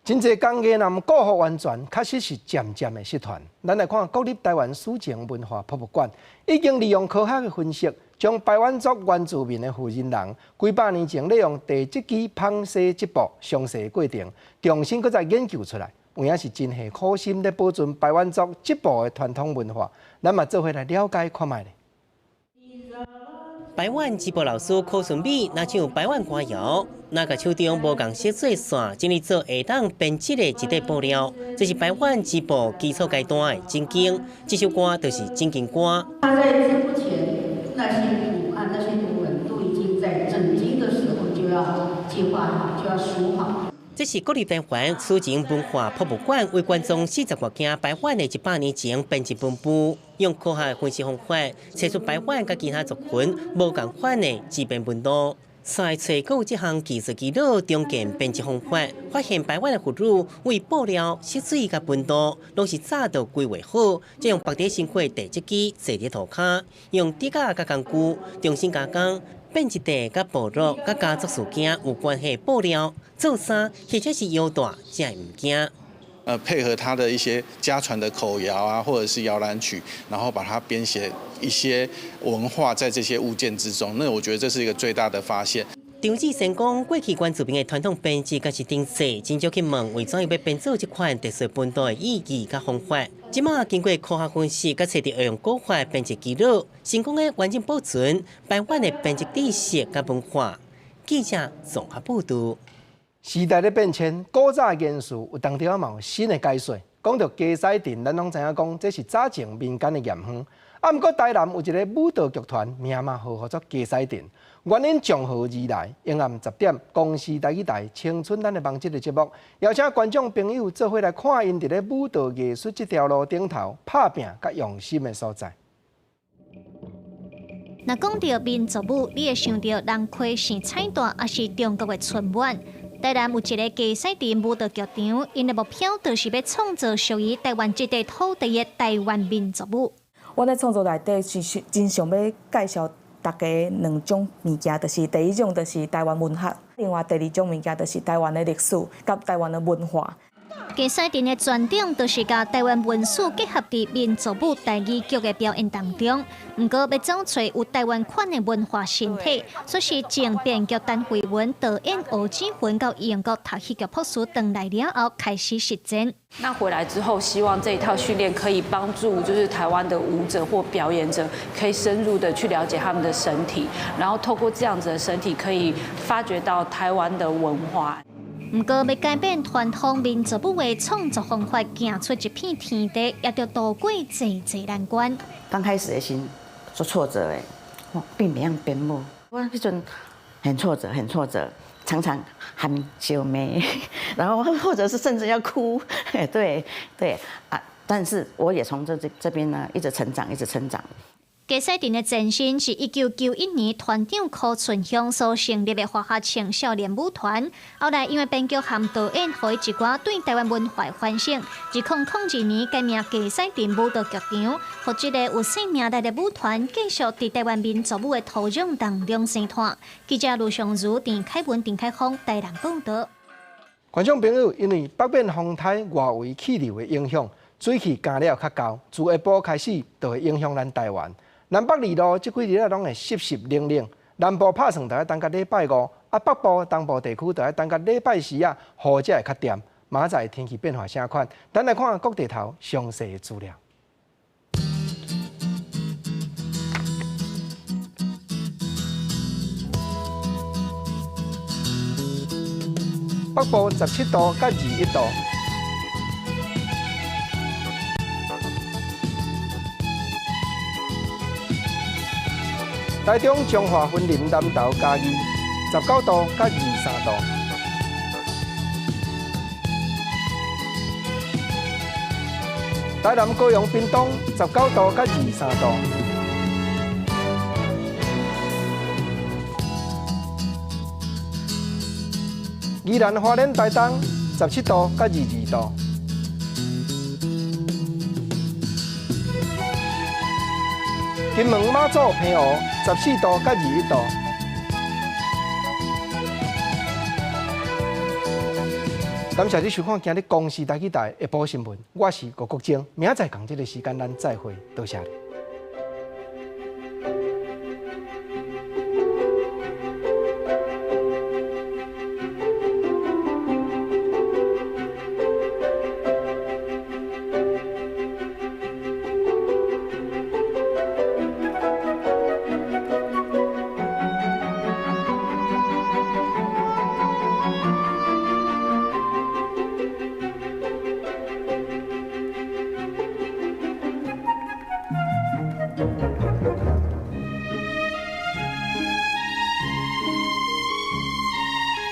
真侪工艺南过户完全，确实是渐渐的失传。咱来看国立台湾史前文化博物馆，已经利用科学的分析，将排湾族原住民的负人人几百年前利用第7期剖析这部详细过程，重新搁再研究出来，有影是真系苦心在保存排湾族这部的传统文化。咱嘛做伙来了解看卖咧。排湾织布老师柯顺美拿唱排湾歌谣，那个手中无共色做线，尽力做下当编织的一块布料，这是排湾织布基础阶段的真经。这首歌就是真经歌。他在织布前，那些图案、那些图文都已经在整经的时候就要计划好，就要梳好。这是国立台湾史前文化博物馆为观众40多件排湾的100年前编织本部，用科学分析方法，找出排湾甲其他族群无共款的织编纹路。再找有这项技术记录中间编织方法，发现排湾的妇女为布料、色水甲纹路，拢是早就规划好，再用白底生活第7期坐伫涂骹，用底架甲工具重新加工。编一块甲部落、甲家族事件有关系布料，做衫或者是腰带，才会唔惊。配合他的一些家传的口谣啊，或者是摇篮曲，然后把它编写一些文化在这些物件之中。那我觉得这是一个最大的发现。张志成讲，过去原住民的传统编织，甲是定制，真少去问为怎样要编做这款特殊本土的意义甲方法。即马经过科学分析，甲找到用古法编织记录，成功的完整保存排湾的编织知识甲文化。记者综合报道。时代的变迁，古早的元素有当中嘛有新的解说。讲到鸡屎阵，咱拢知影讲这是早前民间的盐乡。啊，毋过台南有一个舞蹈剧团，名嘛号做鸡屎阵。原因从何而来？永暗10点，公视台语台青春咱的梦这个节目，邀请观众朋友做伙来看因伫咧舞蹈艺术这条路顶头打拼甲用心的所在。若讲到民族舞，你会想到人溪是彩带，还是中国的春晚？台南有一个鸡屎阵舞蹈剧场，因的目标就是要创造属于台湾这块土地的台湾民族舞。我在创作内底是真想要介绍大家2种物件，就是第一种就是台湾文学，另外第2种物件就是台湾的历史甲台湾的文化。鸡屎阵的专长就是甲台湾文史结合伫民族舞台语剧的表演当中。不过要找出有台湾款的文化形体，所以正编剧陈慧文导演吴志文到英国读戏剧博士回来了后，开始实践。那回来之后，希望这一套训练可以帮助就是台湾的舞者或表演者，可以深入的去了解他们的身体，然后透过这样子的身体，可以发掘到台湾的文化。不过，要改变传统民族舞的创作方法，行出一片天地，也要度过侪难关。刚开始的心做挫折诶，并没样编舞，我那阵很挫折，常常喊救命，然后或者是甚至要哭，对啊，但是我也从这边呢一直成长。鸡屎阵的前身是1991年团长柯春香所成立的华夏青少年舞团，后来因为编剧和导演给予一寡对台湾文化的反省，2002年改名鸡屎阵舞蹈剧场，让这个有生命力的舞团继续在台湾民族舞的土壤当中生产。记者卢尚如、郑凯文、郑凯峰台南报道。观众朋友，因为北面风台外围气流的影响，水汽加了较高，自下晡开始就会影响咱台湾。南北二路这几日拢会湿冷，南部拍算就要等到礼拜5，北部东部地区就要等到礼拜4啊，雨才会较掂。明仔天气变化啥款？咱来看各地头详细的资料。北部17度到21度。台中彰化分林南投嘉义19度到23度。台南高雄屏东19度到23度。宜兰花莲台东17度到22度。金门马祖平湖14度到21度。感谢你收看今日公视台语台下晡新闻，我是郭国正，明仔载同这个时间咱再会，多谢你。